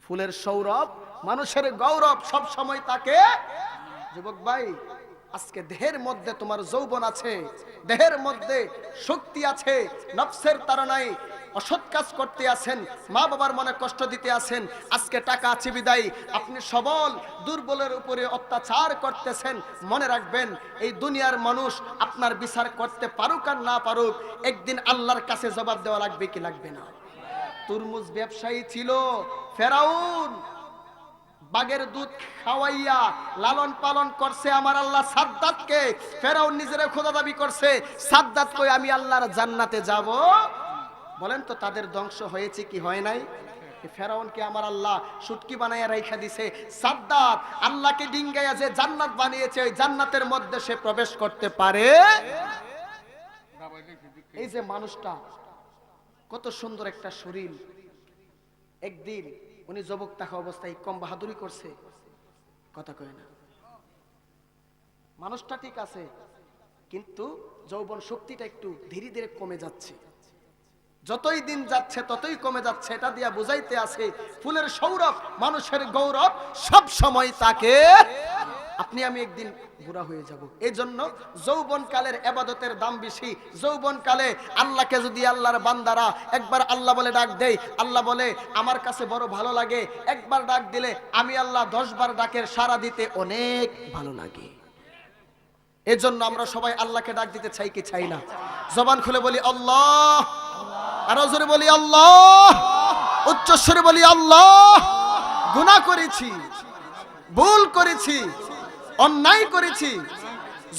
ফুলের সৌরভ, মানুষের গৌরব সব সময় তাকে। যুবক ভাই, আজকে দেহের মধ্যে তোমার যৌবন আছে, দেহের মধ্যে শক্তি আছে, নফসের তাড়নায় অসৎ কাজ করতে আছেন, মা বাবার মনে কষ্ট দিতে আছেন, আজকে টাকা আছে বিদায় আপনি সবল দুর্বলের উপরে অত্যাচার করতেছেন। মনে রাখবেন, এই দুনিয়ার মানুষ আপনার বিচার করতে পারুক আর না পারুক, একদিন আল্লাহর কাছে জবাব দেওয়া লাগবে কি লাগবে না? তরমুজ ব্যবসায়ী ছিল ফেরাউন, বাগের দুধ খাওয়াইয়া লালন পালন করছে আমার আল্লাহ সাদ্দাতকে। ফেরাউন নিজের খোদা দাবি করছে, সাদ্দাত কই আমি আল্লাহর জান্নাতে যাব। বলেন তো তাদের ধ্বংস হয়েছে কি হয় নাই? ফেরাউনকে আমার আল্লাহ শুটকি বানাইয়া রাইখা দিছে। সাদ্দাত আল্লাহকে ডিঙ্গাইয়া যে জান্নাত বানিয়েছে, ওই জান্নাতের মধ্যে সে প্রবেশ করতে পারে। এই যে মানুষটা, কত সুন্দর একটা শরীর, একদিন উনি যুবক থাকা অবস্থায় কম বাহাদুরি করছে, কথা কয় না। মানুষটা ঠিক আছে, কিন্তু যৌবন শক্তিটা একটু ধীরে ধীরে কমে যাচ্ছে, যতই দিন যাচ্ছে ততই কমে যাচ্ছে। এটা দিয়া বুঝাইতে আছে ফুলের সৌরভ, মানুষের গৌরব সব সময় তাকে। আপনি আমি একদিন বুড়া হয়ে যাব। এই জন্য যৌবন কালের ইবাদতের দাম বেশি। যৌবন কালে আল্লাহকে যদি আল্লাহর বান্দারা একবার আল্লাহ বলে ডাক দেয়, আল্লাহ বলে আমার কাছে বড় ভালো লাগে। একবার ডাক দিলে আমি আল্লাহ 10 বার ডাকের সাড়া দিতে অনেক ভালো লাগে। এই জন্য আমরা সবাই আল্লাহকে ডাক দিতে চাই কি চাই না? জবান খুলে বলি আল্লাহ, আর জোরে বলি আল্লাহ, উচ্চস্বরে বলি আল্লাহ। গুনাহ করেছি, ভুল করেছি, অন্যায় করেছি,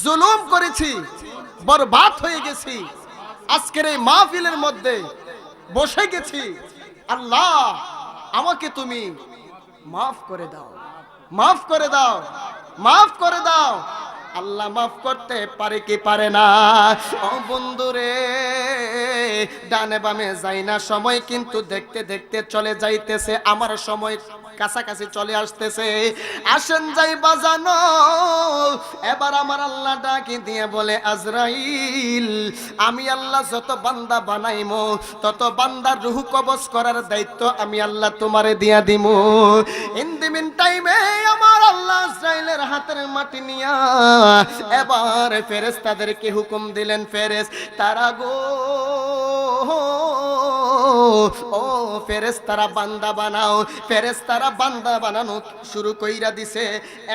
জুলুম করেছি, বরবাদ হয়ে গেছি। আজকের এই মাহফিলের মধ্যে বসে গেছি, আল্লাহ আমাকে তুমি মাফ করে দাও, মাফ করে দাও, মাফ করে দাও। আল্লাহ মাফ করতে পারে কি পারে না? ও বন্ধুরে, ডানে বামে যাই না, সময় কিন্তু দেখতে দেখতে চলে যাইতেছে, আমার সময় কাছাকাছি চলে আসতেছে। আসেন যাই বাজানো, এবার আমার আল্লাহ ডাকি দিয়ে বলে আজরাইল, আমি আল্লাহ যত বান্দা বানাইমো তত বান্দার রূহ কবজ করার দায়িত্ব আমি আল্লাহ তোমারে দিয়া দিমু। ইন দি মিন টাইমে আমার আল্লাহ আজরাইলের হাতের মাটি নিয়া এবার ফেরেশতাদেরকে হুকুম দিলেন, ফেরেশতারা গো, ও ফেরেশতারা বান্দা বানাও। ফেরেশতারা বান্দা বানানো শুরু কইরা দিছে।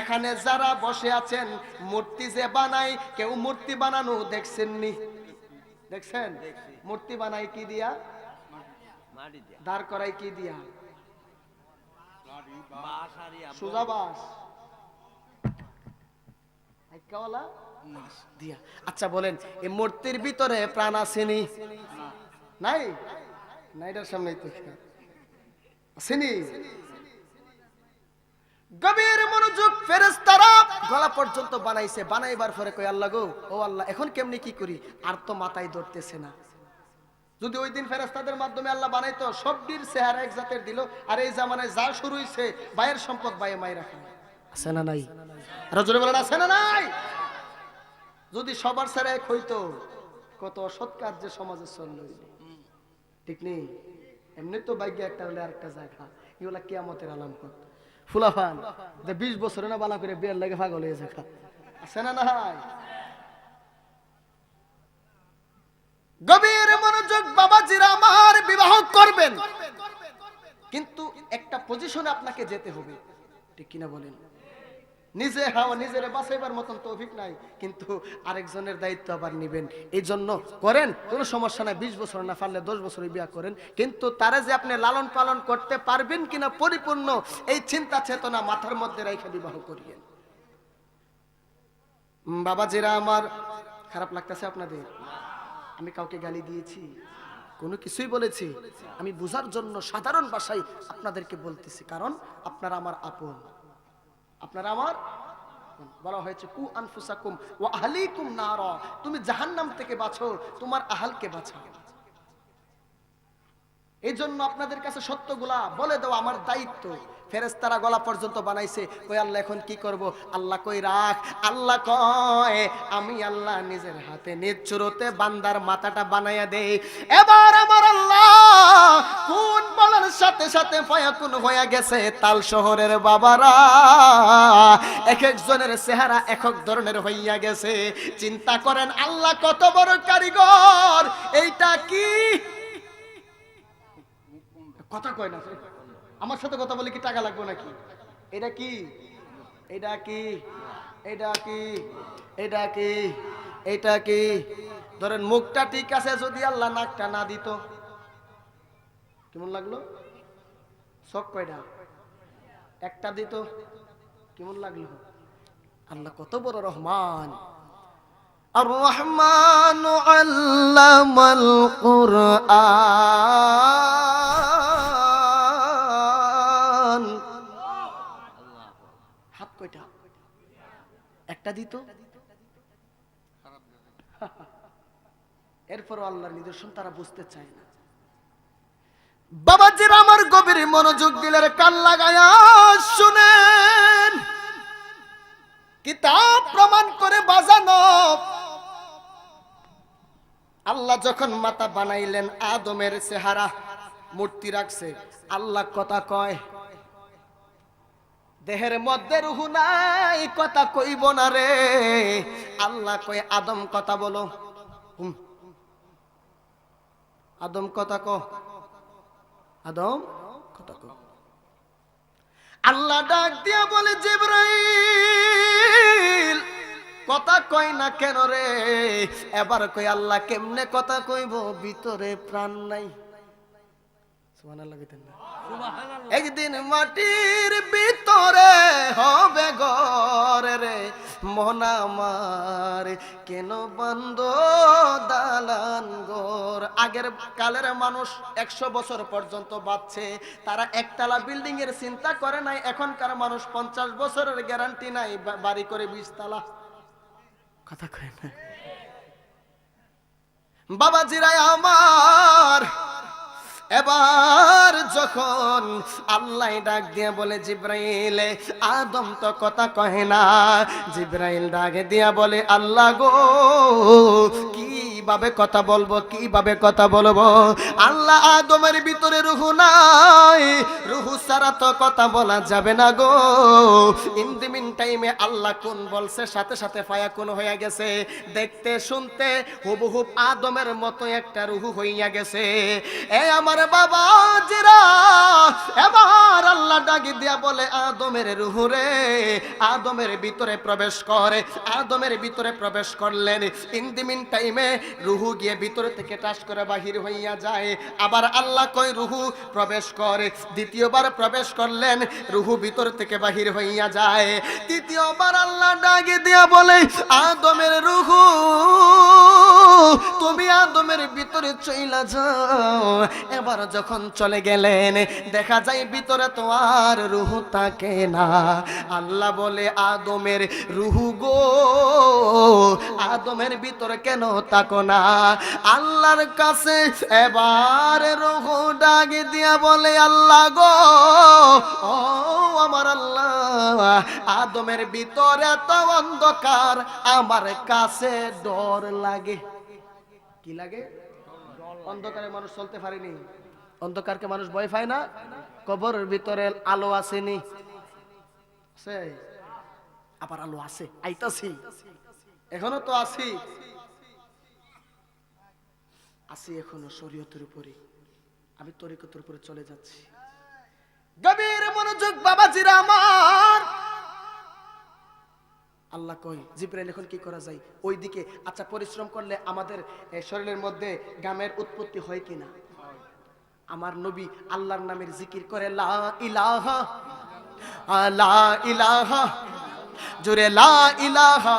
এখানে যারা বসে আছেন, মূর্তি যে বানায়, কেউ মূর্তি বানানো দেখছেন নি? দেখছেন? মূর্তি বানাই কি দিয়া? দাঁড় করাই কি দিয়া? সোজা বাঁশ দিয়া। আচ্ছা বলেন, এই মূর্তির ভিতরে প্রাণ আসেনি? নাই? নাইটার সামনে তো আসেনি। গভীর মনোযোগ, ফেরেশতারা গলা পর্যন্ত বানাইছে। বানাইবার পরে কই আল্লাহ গো, ও আল্লাহ এখন কেমনি কি করি? আর তো মাথায় ধরতেছে না। যদি ওই দিন ফেরেশতাদের মাধ্যমে আল্লাহ বানাইতো, সবটির চেহারা এক জাতের দিল, আর এই জামানায় যা শুরু হইছে, ভাইয়ের সম্পদ ভাইয়ে মাই রাখা আছে না নাই? আর জোরে বলেন আছে না নাই? যদি সবার ছেড়ে এক হইতো, কত অসৎ কাজ যে সমাজে চলল, ঠিক নেই? এমনি তো ভাগ্য একটা হলে আরেকটা জায়গা, এগুলা কিয়ামতের আলামত। ফুলাফান যে 20 বছরে না বালা করে বিয়ের লাগে পাগল হয়ে যায়, আছে না নাই? গভীর মনোযোগ, বাবাজিরা আমার, বিবাহ করবেন কিন্তু একটা পজিশনে আপনাকে যেতে হবে, ঠিক কিনা বলেন? নিজে হাওয়া নিজের বাঁচাইবার মতন তৌফিক নাই, কিন্তু আরেকজনের দায়িত্ব আবার নিবেন। এই জন্য করেন, কোনো সমস্যা নাই, 20 বছর না পারলে 10 বছরে বিয়ে করেন, কিন্তু তারা যে আপনি লালন পালন করতে পারবেন কিনা পরিপূর্ণ, এই চিন্তা চেতনা মাথার মধ্যে রেখে বিবাহ করিয়েন। বাবাজিরা আমার, খারাপ লাগতেছে আপনাদের? আমি কাউকে গালি দিয়েছি? কোনো কিছুই বলেছি? আমি বুঝার জন্য সাধারণ ভাষায় আপনাদেরকে বলতেছি, কারণ আপনারা আমার আপন, আপনারা আমার। বলা হয়েছে কু আনফুসাকুম ওয়া আহলিকুম নারা, তুমি জাহান্নাম থেকে বাঁচো, তোমার আহলকে বাঁচাও। এই জন্য আপনাদের কাছে সত্যগুলা বলে দেওয়া আমার দায়িত্ব। ফেরেশতারা গলা পর্যন্ত বানাইছে, কই আল্লাহ এখন কি করব? আল্লাহ কই রাখ। আল্লাহ কয় আমি আল্লাহ নিজের হাতে নিজ চুরোতে বান্দার মাথাটা বানাইয়া দেই। এবার আমার আল্লাহ কোন বলার সাথে সাথে ফায়াকুন হয়ে গেছে। তাল শহরের বাবারা এক একজনের চেহারা এক এক ধরনের হইয়া গেছে। চিন্তা করেন আল্লাহ কত বড় কারিগর। এইটা কি কথা কয় না, আমার সাথে কথা বলে কি টাকা লাগবে নাকি? এটা কি, এটা কি, এটা কি, এটা কি, এটা কি? ধরেন মুখটা ঠিক আছে, যদি আল্লাহ নাকটা না দিত কেমন লাগলো? চোখ কয়টা? একটা দিত কেমন লাগলো? আল্লাহ কত বড় রহমান। আর রহমান আল্লামাল কুরআন। হাত কয়টা? একটা দিত। এরপরও আল্লাহর নিদর্শন তারা বুঝতে চায় না। বাবাজিরা আমার গভীর মনোযোগ দিলের কান লাগায়া শুনেন, কিতাব প্রমাণ করে বাজানো। আল্লাহ যখন মাথা বানাইলেন, আদমের চেহারা মূর্তি রাখছে, আল্লাহ কথা কয় দেহের মধ্যে রূহ নাই, কথা কইব না রে। আল্লাহ কয় আদম কথা বলো। আদম কথা ক, আদম কথা ক। আল্লাহ ডাক দিয়া বলে জিবরাইল কথা কয় না কেন রে? এবার কই আল্লাহ কেমনে কথা কইব, ভিতরে প্রাণ নাই। সুবহানাল্লাহ কইতেন না? একদিন মাটির ভিতরে হবে ঘর রে, মন আমার কেন বন্ধ দালান ঘর। আগের কালের মানুষ 100 বছর পর্যন্ত বাঁচছে, তারা একতলা বিল্ডিং এর চিন্তা করে নাই। এখনকার মানুষ 50 বছরের গ্যারান্টি নাই, বাড়ি করে 20 তলা। কথা কয় না বাবাজিরা আমার। এবার যখন আল্লাহ ডাক দিয়া বলে জিব্রাইল, আদম তো কথা কহে না। জিব্রাইল ডাক দিয়া বলে আল্লাহ গো, কিভাবে কথা বলবো, কিভাবে কথা বলবো? আল্লাহ আদমের ভিতরে রূহ নাই, রূহ ছাড়া তো কথা বলা যাবে না গো। ইন দি মিন টাইমে আল্লাহ কোন বলছে, সাথে সাথে ফায়াকুন হয়ে গেছে। দেখতে শুনতে হুবহুব আদমের মতো একটা রূহ হইয়া গেছে। এ আমার বাবাজিরা, এবার আল্লাহ ডাকি দিয়া বলে আদমের রূহ রে, আদমের ভিতরে প্রবেশ করে। আদমের ভিতরে প্রবেশ করলেন। ইন দি মিন টাইমে রূহ গিয়ে ভিতরে থেকে টাস করে বাহির হইয়া যায়। আবার আল্লাহ কয় রূহ প্রবেশ করে। দ্বিতীয়বার প্রবেশ করলেন, রূহ ভিতর থেকে বাহির হইয়া যায়। তৃতীয়বার আল্লাহ ডাকি দিয়া বলে আদমের রূহ, তুমি আদমের ভিতরে চইলা যাও। এবার যখন চলে গেলেন, দেখা যায় ভিতরে তো আর রূহ থাকে না। আল্লাহ বলে আদমের রূহ গো, আদমের ভিতরে কেন থাকো না? আল্লাহর কাছে এবার রূহ ডাক দিয়া বলে আল্লাহ গো, ও আমার আল্লাহ, আদমের ভিতরে তো অন্ধকার, আমার কাছে ডর লাগে। কি লাগে? অন্ধকারে মানুষ চলতে পারেনি। অন্ধকারকে মানুষ ভয় পায় না। কবরের ভিতরে আলো আসেনি, আবার আলো আছে, আইতাছি, এখনো তো আছি, এখনো শরীয়তের উপরে, আমি তরিকতের উপরে চলে যাচ্ছি। গভীর মনোযোগ বাবাজিরা আমার। আল্লাহ কয় জিবরাইল এখন কি করা যায়? ওইদিকে আচ্ছা পরিশ্রম করলে আমাদের শরীরের মধ্যে গামের উৎপত্তি হয় কিনা? আমার নবী আল্লাহর নামের জিকির করে, লা ইলাহা, লা ইলাহা, জোরে লা ইলাহা,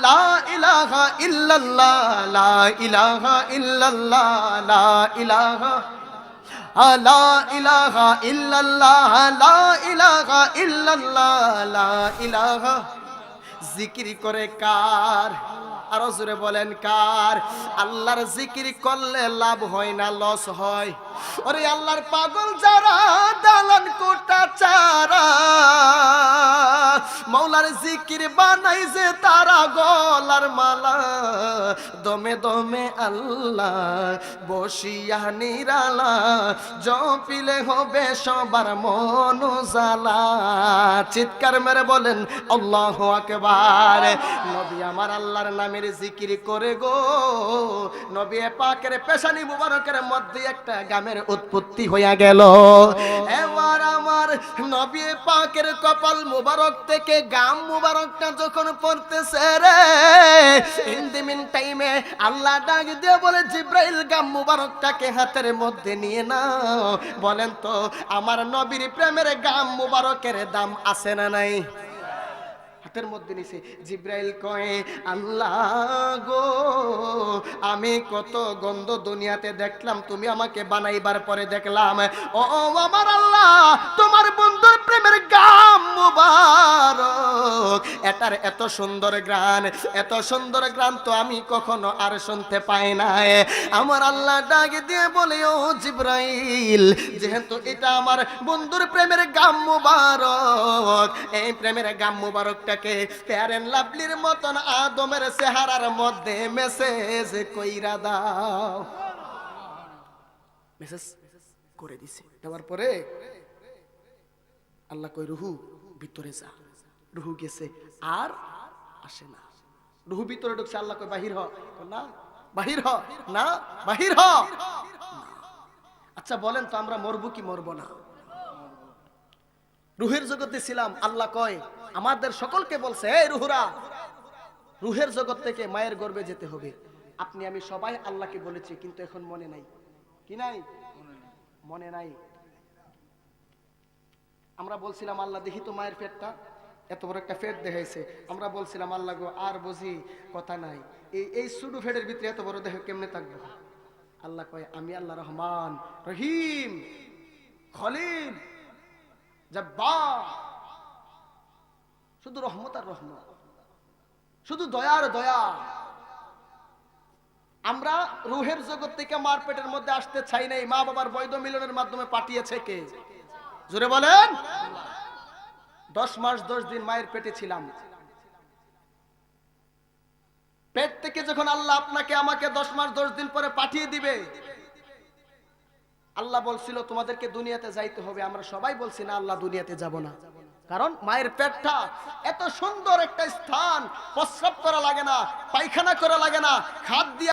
লা ইলাহা ইল্লাল্লাহ, লা ইলাহা ইল্লাল্লাহ, লা ইলাহা, লা ইলাহা ইল্লাল্লাহ, লা ইলাহা ইল্লাল্লাহ, লা ইলাহা। জিকির করে কার? আরো জোরে বলেন কার? আল্লাহর জিকির করলে লাভ হয় না, লস হয়। ওরে আল্লাহর পাগল যারা, দালান কোটা চারা, মৌলার জিকির বানাইছে তারা গলার মালা, দমে দমে আল্লাহ বসিয়া নিরালা, জপিলে হবে সবার মন জালা। চিৎকার মেরে বলেন আল্লাহু আকবার। নবী আমার আল্লাহর নামের জিকির করে গো, নবী পাকের পেশানি মুবারকের মধ্যে একটা গামের উৎপত্তি হইয়া গেল। এবার আমার নবী পাকের কপাল মুবারক থেকে গাম মুবারকটা যখন পড়তেছে রে, ইন দি মিন টাইমে আল্লাহ ডাক দিয়ে বলে জিব্রাইল গাম মুবারকটাকে হাতের মধ্যে নিয়ে নাও। বলেন তো আমার নবীর প্রেমের গাম মুবারকের দাম আছে না নাই? হাতের মধ্যে নিছে। জিব্রাইল কয় আল্লাহ গো, আমি কত গন্ধ দুনিয়াতে দেখলাম, তুমি আমাকে বানাইবার পরে দেখলাম ও আমার আল্লাহ তোমার বন্ধুর প্রেমের গাম মুবারক, এটার এত সুন্দর গান, এত সুন্দর গান তো আমি কখনো আর শুনতে পাই নাই। আমার আল্লাহ ডাক দিয়ে বলে ও জিব্রাইল, যেহেতু এটা আমার বন্ধুর প্রেমের গাম মুবারক, এই প্রেমের গাম মুবারকটাকে ফেয়ার এন্ড লাভলির মতন আদমের চেহারার মধ্যে মেসেজ কইরা দাও। মেসেজ করে দিছে। দেওয়ার পরে আল্লাহ কই রুহু ভিতরে যা। রুহু গেছে আর আসে না। রুহু ভিতরে ঢুকছে, আল্লাহ কই বাহির হ, না বাহির হ, না বাহির হ। আচ্ছা বলেন তো আমরা মরবো কি মরবো না? রুহের জগতে ছিলাম, আল্লাহ কয় আমাদের সকলকে বলছে এই রুহুরা, রুহের জগৎ থেকে মায়ের গর্ভে যেতে হবে। আপনি আমি সবাই আল্লাহকে বলেছি, কিন্তু এখন মনে নাই। কি নাই? মনে নাই। আমরা বলছিলাম আল্লাহ দেখি তো মায়ের পেটটা, এত বড় একটা পেট দেখাইছে। আমরা বলছিলাম আল্লাহ গো আর বুঝি কথা নাই, এই সুডু ফেটের ভিতরে এত বড় দেহ কেমনে থাকবো? আল্লাহ কয় আমি আল্লাহ রহমান রহিম খলিল জব্বার, শুধু রহমত আর রহমত, শুধু দয়ার দয়া। আমরা রুহের জগৎ থেকে মার পেটের মধ্যে আসতে চাই নাই, মা বাবার বৈধ মিলনের মাধ্যমে পাঠিয়েছে কে? জোরে বলেন। 10 মাস 10 দিন মায়ের পেটে ছিলাম। পেট থেকে যখন আল্লাহ আপনাকে আমাকে 10 মাস 10 দিন পরে পাঠিয়ে দিবে, আল্লাহ বলছিল তোমাদেরকে দুনিয়াতে যাইতে হবে। আমরা সবাই বলছি না আল্লাহ দুনিয়াতে যাব না, কারণ মায়ের পেটটা এত সুন্দর একটা স্থান, প্রস্রাব করা লাগে না, পায়খানা করা লাগে না, খাদ দিয়ে